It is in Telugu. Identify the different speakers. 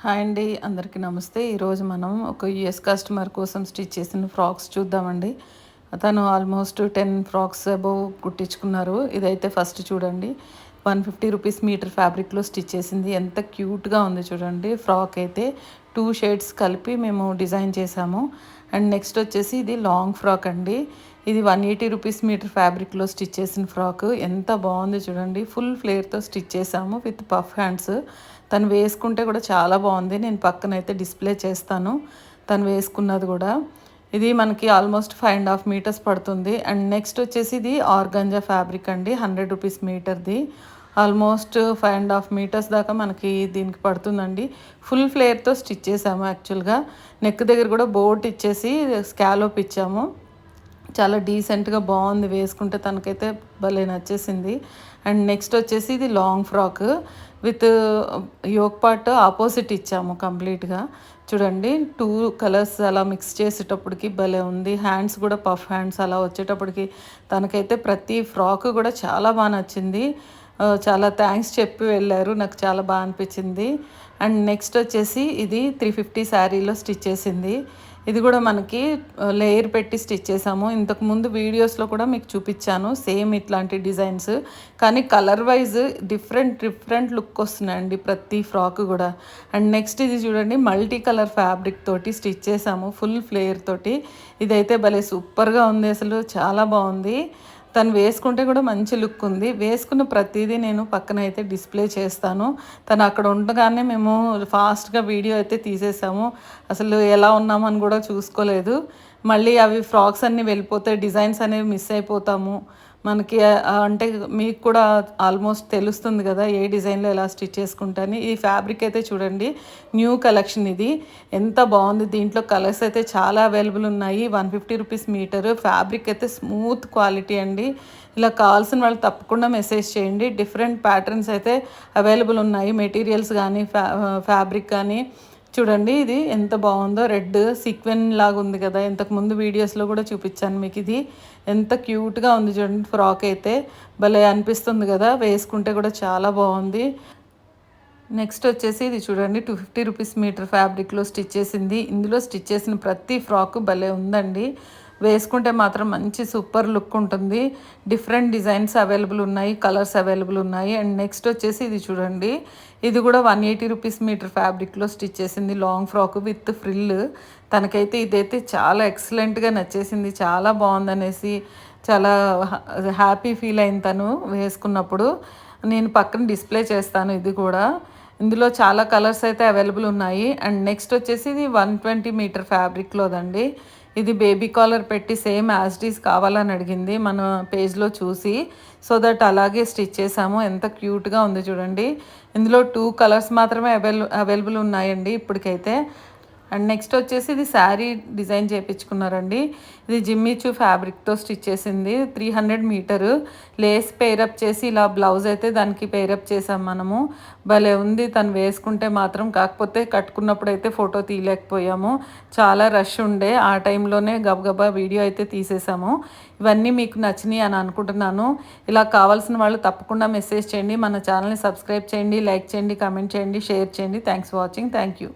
Speaker 1: హాయ్ అండి, అందరికీ నమస్తే. ఈరోజు మనం ఒక యూఎస్ కస్టమర్ కోసం స్టిచ్ చేసిన ఫ్రాక్స్ చూద్దామండి. తను ఆల్మోస్ట్ 10 ఫ్రాక్స్ అబోవ్ కుట్టించుకున్నారు. ఇదైతే ఫస్ట్ చూడండి, 150 రూపీస్ మీటర్ ఫ్యాబ్రిక్లో స్టిచ్ చేసింది. ఎంత క్యూట్గా ఉంది చూడండి. ఫ్రాక్ అయితే 2 షేడ్స్ కలిపి మేము డిజైన్ చేసాము. అండ్ నెక్స్ట్ వచ్చేసి ఇది లాంగ్ ఫ్రాక్ అండి. ఇది 180 రూపీస్ మీటర్ ఫ్యాబ్రిక్లో స్టిచ్ చేసిన ఫ్రాక్. ఎంత బాగుంది చూడండి. ఫుల్ ఫ్లేర్తో స్టిచ్ చేసాము విత్ పఫ్ హ్యాండ్స్. తను వేసుకుంటే కూడా చాలా బాగుంది. నేను పక్కనైతే డిస్ప్లే చేస్తాను తను వేసుకున్నది కూడా. ఇది మనకి ఆల్మోస్ట్ 5.5 మీటర్స్ పడుతుంది. అండ్ నెక్స్ట్ వచ్చేసి ఇది ఆర్గంజా ఫ్యాబ్రిక్ అండి, 100 రూపీస్ మీటర్ది. ఆల్మోస్ట్ 5.5 మీటర్స్ దాకా మనకి దీనికి పడుతుందండి. ఫుల్ ఫ్లేర్తో స్టిచ్ చేసాము. యాక్చువల్గా నెక్ దగ్గర కూడా బోట్ ఇచ్చేసి స్కాలోప్ ఇచ్చాము. చాలా డీసెంట్గా బాగుంది, వేసుకుంటే తనకైతే భలే నచ్చేసింది. అండ్ నెక్స్ట్ వచ్చేసి ఇది long frock with yoke part opposite ఇచ్చాము కంప్లీట్గా. చూడండి, 2 కలర్స్ అలా మిక్స్ చేసేటప్పటికి భలే ఉంది. హ్యాండ్స్ కూడా పఫ్ హ్యాండ్స్ అలా వచ్చేటప్పటికి తనకైతే ప్రతి ఫ్రాక్ కూడా చాలా బాగా నచ్చింది. చాలా థ్యాంక్స్ చెప్పి వెళ్ళారు, నాకు చాలా బాగా అనిపించింది. అండ్ నెక్స్ట్ వచ్చేసి ఇది 350 శారీలో స్టిచ్ చేసింది. ఇది కూడా మనకి లేయర్ పెట్టి స్టిచ్ చేసాము. ఇంతకుముందు వీడియోస్లో కూడా మీకు చూపించాను సేమ్ ఇట్లాంటి డిజైన్స్, కానీ కలర్ వైజ్ డిఫరెంట్ లుక్ వస్తున్నాయండి ప్రతి ఫ్రాక్ కూడా. అండ్ నెక్స్ట్ ఇది చూడండి, మల్టీ కలర్ ఫ్యాబ్రిక్ తోటి స్టిచ్ చేసాము ఫుల్ ఫ్లేయర్ తోటి. ఇదైతే భలే సూపర్గా ఉంది, అసలు చాలా బాగుంది. తను వేసుకుంటే కూడా మంచి లుక్ ఉంది. వేసుకున్న ప్రతిదీ నేను పక్కన అయితే డిస్ప్లే చేస్తాను. తను అక్కడ ఉండగానే మేము ఫాస్ట్గా వీడియో అయితే తీసేసాము. అసలు ఎలా ఉన్నామని కూడా చూసుకోలేదు. మళ్ళీ అవి ఫ్రాక్స్ అన్నీ వెళ్ళిపోతే డిజైన్స్ అనేవి మిస్ అయిపోతాము మనకి. అంటే మీకు కూడా ఆల్మోస్ట్ తెలుస్తుంది కదా ఏ డిజైన్లో ఎలా స్టిచ్ చేసుకుంటాను. ఈ ఫ్యాబ్రిక్ అయితే చూడండి, న్యూ కలెక్షన్ ఇది. ఎంత బాగుంది. దీంట్లో కలర్స్ అయితే చాలా అవైలబుల్ ఉన్నాయి. 150 రూపీస్ మీటరు. ఫ్యాబ్రిక్ అయితే స్మూత్ క్వాలిటీ అండి. ఇలా కావాల్సిన వాళ్ళు తప్పకుండా మెసేజ్ చేయండి. డిఫరెంట్ ప్యాటర్న్స్ అయితే అవైలబుల్ ఉన్నాయి, మెటీరియల్స్ కానీ ఫ్యాబ్రిక్ కానీ. చూడండి, ఇది ఎంత బాగుందో. రెడ్ సీక్వెన్ లాగా ఉంది కదా, ఇంతకుముందు వీడియోస్లో కూడా చూపించాను మీకు. ఇది ఎంత క్యూట్గా ఉంది చూడండి. ఫ్రాక్ అయితే భలే అనిపిస్తుంది కదా, వేసుకుంటే కూడా చాలా బాగుంది. నెక్స్ట్ వచ్చేసి ఇది చూడండి, 250 రూపీస్ మీటర్ ఫ్యాబ్రిక్లో స్టిచ్ చేసింది. ఇందులో స్టిచ్ చేసిన ప్రతి ఫ్రాక్ భలే ఉందండి. వేసుకుంటే మాత్రం మంచి సూపర్ లుక్ ఉంటుంది. డిఫరెంట్ డిజైన్స్ అవైలబుల్ ఉన్నాయి, కలర్స్ అవైలబుల్ ఉన్నాయి. అండ్ నెక్స్ట్ వచ్చేసి ఇది చూడండి, ఇది కూడా 180 రూపీస్ మీటర్ ఫ్యాబ్రిక్లో స్టిచ్ చేసింది లాంగ్ ఫ్రాక్ విత్ ఫ్రిల్. తనకైతే ఇదైతే చాలా ఎక్సలెంట్గా నచ్చేసింది, చాలా బాగుందనేసి చాలా హ్యాపీ ఫీల్ అయింది తను వేసుకున్నప్పుడు. నేను పక్కన డిస్ప్లే చేస్తాను ఇది కూడా. ఇందులో చాలా కలర్స్ అయితే అవైలబుల్ ఉన్నాయి. అండ్ నెక్స్ట్ వచ్చేసి ఇది 120 మీటర్ ఫ్యాబ్రిక్లోదండి. ఇది బేబీ కాలర్ పెట్టి సేమ్ యాజ్డీస్ కావాలని అడిగింది మన పేజ్లో చూసి. సో దట్ అలాగే స్టిచ్ చేసాము. ఎంత క్యూట్గా ఉంది చూడండి. ఇందులో 2 కలర్స్ మాత్రమే అవైలబుల్ ఉన్నాయండి ఇప్పటికైతే. అండ్ నెక్స్ట్ వచ్చేసి ఇది శారీ డిజైన్ చేయించుకున్నారండి. ఇది జిమ్మిచూ ఫ్యాబ్రిక్తో స్టిచ్ చేసింది. 300 మీటరు లేస్ పేరప్ చేసి ఇలా బ్లౌజ్ అయితే దానికి పేరప్ చేసాం మనము. భలే ఉంది తను వేసుకుంటే మాత్రం. కాకపోతే కట్టుకున్నప్పుడు అయితే ఫోటో తీయలేకపోయాము, చాలా రష్ ఉండే. ఆ టైంలోనే గబగబా వీడియో అయితే తీసేసాము. ఇవన్నీ మీకు నచ్చినాయి అని అనుకుంటున్నాను. ఇలా కావాల్సిన వాళ్ళు తప్పకుండా మెసేజ్ చేయండి. మన ఛానల్ని సబ్స్క్రైబ్ చేయండి, లైక్ చేయండి, కామెంట్ చేయండి, షేర్ చేయండి. Thanks for watching. Thank you.